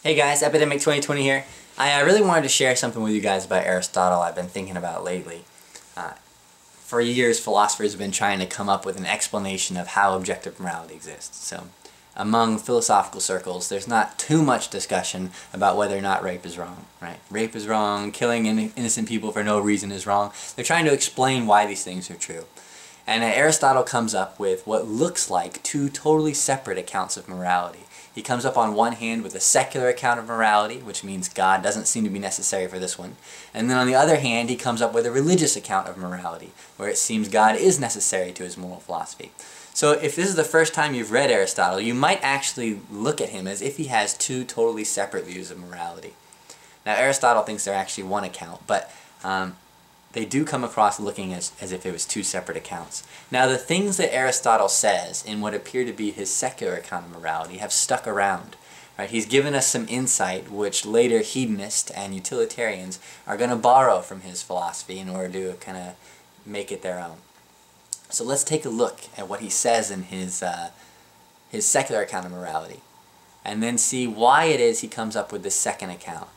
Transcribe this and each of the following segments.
Hey guys, Epidemic 2020 here. I really wanted to share something with you guys about Aristotle I've been thinking about lately. For years, philosophers have been trying to come up with an explanation of how objective morality exists. So, among philosophical circles, there's not too much discussion about whether or not rape is wrong, right? Rape is wrong, killing innocent people for no reason is wrong. They're trying to explain why these things are true. And Aristotle comes up with what looks like two totally separate accounts of morality. He comes up on one hand with a secular account of morality, which means God doesn't seem to be necessary for this one. And then on the other hand, he comes up with a religious account of morality, where it seems God is necessary to his moral philosophy. So if this is the first time you've read Aristotle, you might actually look at him as if he has two totally separate views of morality. Now Aristotle thinks they're actually one account, but they do come across looking as if it was two separate accounts. Now the things that Aristotle says in what appear to be his secular account of morality have stuck around. Right? He's given us some insight which later hedonists and utilitarians are going to borrow from his philosophy in order to kind of make it their own. So let's take a look at what he says in his secular account of morality, and then see why it is he comes up with this second account.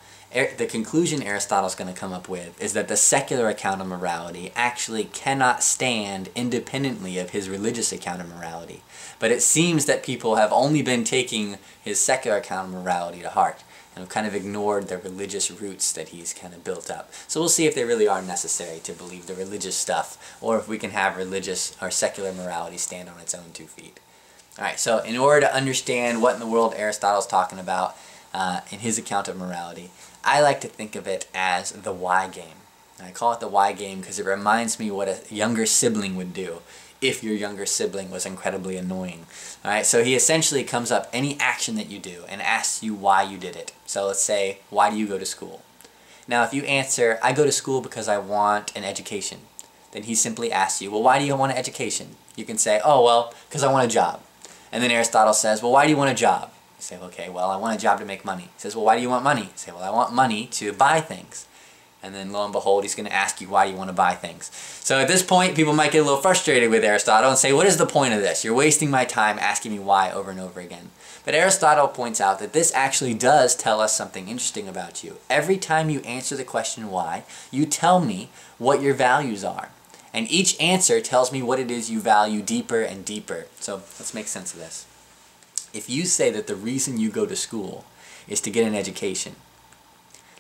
The conclusion Aristotle's going to come up with is that the secular account of morality actually cannot stand independently of his religious account of morality. But it seems that people have only been taking his secular account of morality to heart and have kind of ignored the religious roots that he's kind of built up. So we'll see if they really are necessary to believe the religious stuff, or if we can have religious or secular morality stand on its own 2 feet. Alright, so in order to understand what in the world Aristotle's talking about in his account of morality, I like to think of it as the why game. And I call it the why game because it reminds me what a younger sibling would do if your younger sibling was incredibly annoying. Alright, so he essentially comes up any action that you do and asks you why you did it. So let's say, why do you go to school? Now if you answer, I go to school because I want an education, then he simply asks you, well, why do you want an education? You can say, oh, well, because I want a job. And then Aristotle says, well, why do you want a job? You say, okay, well, I want a job to make money. He says, well, why do you want money? You say, well, I want money to buy things. And then lo and behold, he's going to ask you, why do you want to buy things? So at this point, people might get a little frustrated with Aristotle and say, what is the point of this? You're wasting my time asking me why over and over again. But Aristotle points out that this actually does tell us something interesting about you. Every time you answer the question why, you tell me what your values are. And each answer tells me what it is you value deeper and deeper. So let's make sense of this. If you say that the reason you go to school is to get an education,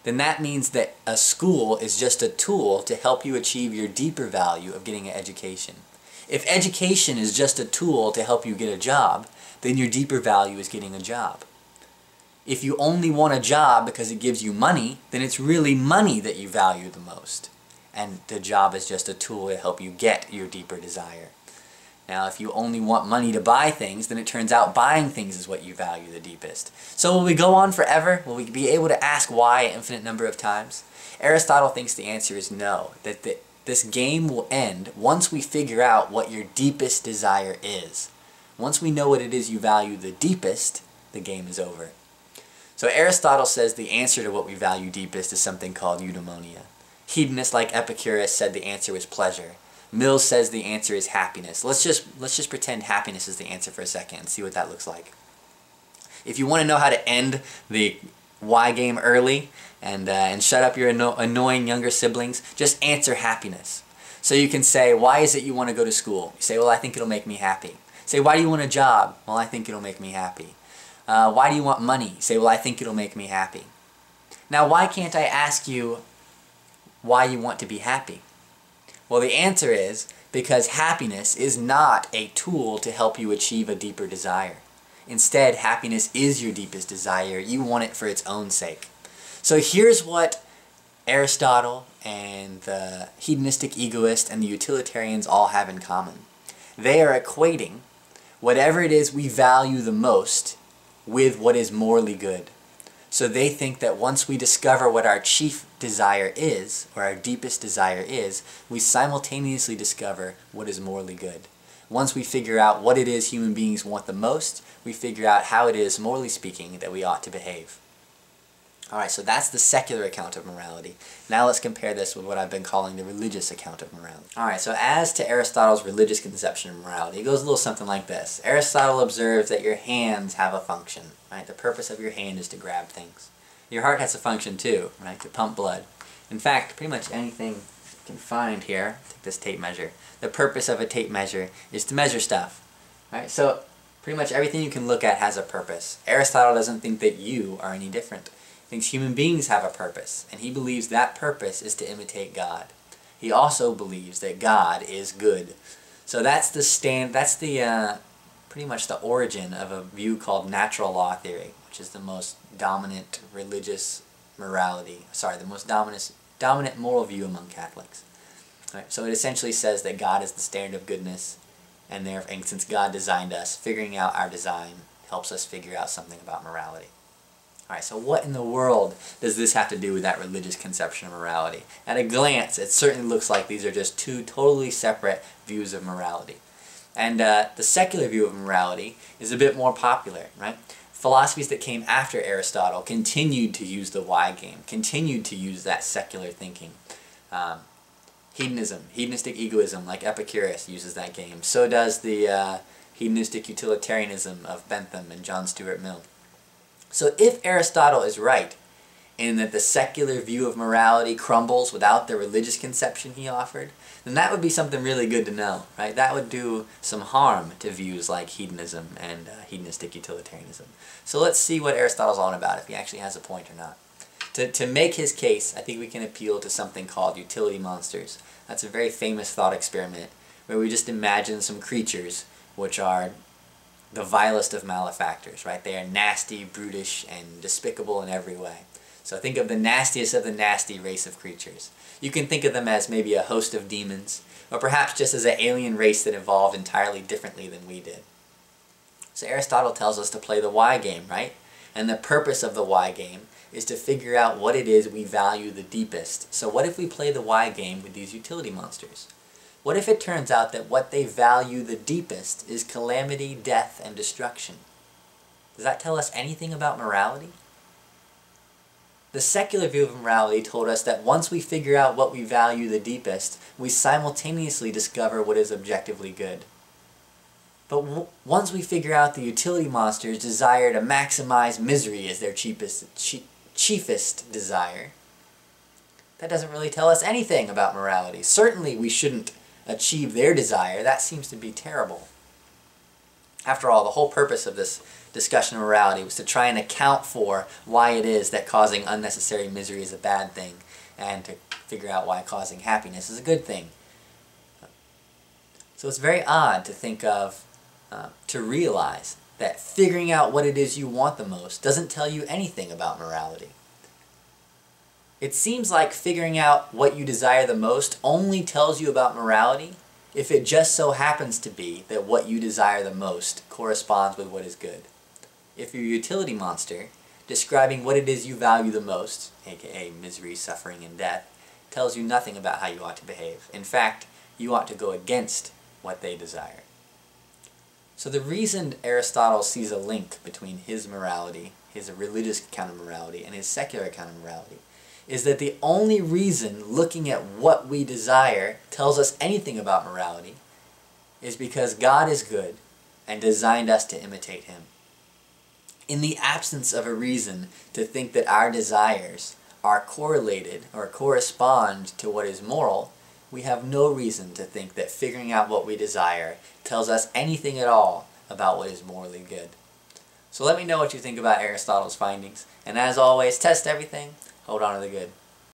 then that means that a school is just a tool to help you achieve your deeper value of getting an education. If education is just a tool to help you get a job, then your deeper value is getting a job. If you only want a job because it gives you money, then it's really money that you value the most. And the job is just a tool to help you get your deeper desire. Now, if you only want money to buy things, then it turns out buying things is what you value the deepest. So will we go on forever? Will we be able to ask why an infinite number of times? Aristotle thinks the answer is no, that this game will end once we figure out what your deepest desire is. Once we know what it is you value the deepest, the game is over. So Aristotle says the answer to what we value deepest is something called eudaimonia. Hedonists like Epicurus said the answer was pleasure. Mills says the answer is happiness. Let's just pretend happiness is the answer for a second and see what that looks like. If you want to know how to end the why game early and shut up your annoying younger siblings, just answer happiness. So you can say, why is it you want to go to school? You say, well, I think it'll make me happy. Say, why do you want a job? Well, I think it'll make me happy. Why do you want money? Say, well, I think it'll make me happy. Now, why can't I ask you why you want to be happy? Well, the answer is because happiness is not a tool to help you achieve a deeper desire. Instead, happiness is your deepest desire. You want it for its own sake. So here's what Aristotle and the hedonistic egoist and the utilitarians all have in common. They are equating whatever it is we value the most with what is morally good. So they think that once we discover what our chief desire is, or our deepest desire is, we simultaneously discover what is morally good. Once we figure out what it is human beings want the most, we figure out how it is, morally speaking, that we ought to behave. Alright, so that's the secular account of morality. Now let's compare this with what I've been calling the religious account of morality. Alright, so as to Aristotle's religious conception of morality, it goes a little something like this. Aristotle observes that your hands have a function, right? The purpose of your hand is to grab things. Your heart has a function too, right? To pump blood. In fact, pretty much anything you can find here, take this tape measure, the purpose of a tape measure is to measure stuff, right? So pretty much everything you can look at has a purpose. Aristotle doesn't think that you are any different. He thinks human beings have a purpose, and he believes that purpose is to imitate God. He also believes that God is good. So that's pretty much the origin of a view called natural law theory, which is the most dominant religious morality, the most dominant moral view among Catholics. Right, so it essentially says that God is the standard of goodness, and since God designed us, figuring out our design helps us figure out something about morality. Alright, so what in the world does this have to do with that religious conception of morality? At a glance, it certainly looks like these are just two totally separate views of morality. And the secular view of morality is a bit more popular, right? Philosophies that came after Aristotle continued to use the why game, continued to use that secular thinking. Hedonism, hedonistic egoism, like Epicurus uses that game. So does the hedonistic utilitarianism of Bentham and John Stuart Mill. So if Aristotle is right in that the secular view of morality crumbles without the religious conception he offered, then that would be something really good to know, right? That would do some harm to views like hedonism and hedonistic utilitarianism. So let's see what Aristotle's on about, if he actually has a point or not. To make his case, I think we can appeal to something called utility monsters. That's a very famous thought experiment where we just imagine some creatures which are the vilest of malefactors, right? They are nasty, brutish, and despicable in every way. So think of the nastiest of the nasty race of creatures. You can think of them as maybe a host of demons, or perhaps just as an alien race that evolved entirely differently than we did. So Aristotle tells us to play the why game, right? And the purpose of the why game is to figure out what it is we value the deepest. So what if we play the why game with these utility monsters? What if it turns out that what they value the deepest is calamity, death, and destruction? Does that tell us anything about morality? The secular view of morality told us that once we figure out what we value the deepest, we simultaneously discover what is objectively good. But once we figure out the utility monster's desire to maximize misery as their chiefest desire, that doesn't really tell us anything about morality. Certainly we shouldn't achieve their desire. That seems to be terrible. After all, the whole purpose of this discussion of morality was to try and account for why it is that causing unnecessary misery is a bad thing, and to figure out why causing happiness is a good thing. So it's very odd to think of, to realize that figuring out what it is you want the most doesn't tell you anything about morality. It seems like figuring out what you desire the most only tells you about morality if it just so happens to be that what you desire the most corresponds with what is good. If your utility monster, describing what it is you value the most, aka misery, suffering, and death, tells you nothing about how you ought to behave. In fact, you ought to go against what they desire. So the reason Aristotle sees a link between his morality, his religious account of morality, and his secular account of morality, is that the only reason looking at what we desire tells us anything about morality is because God is good and designed us to imitate Him. In the absence of a reason to think that our desires are correlated or correspond to what is moral, we have no reason to think that figuring out what we desire tells us anything at all about what is morally good. So let me know what you think about Aristotle's findings, and as always, test everything, hold on to the good.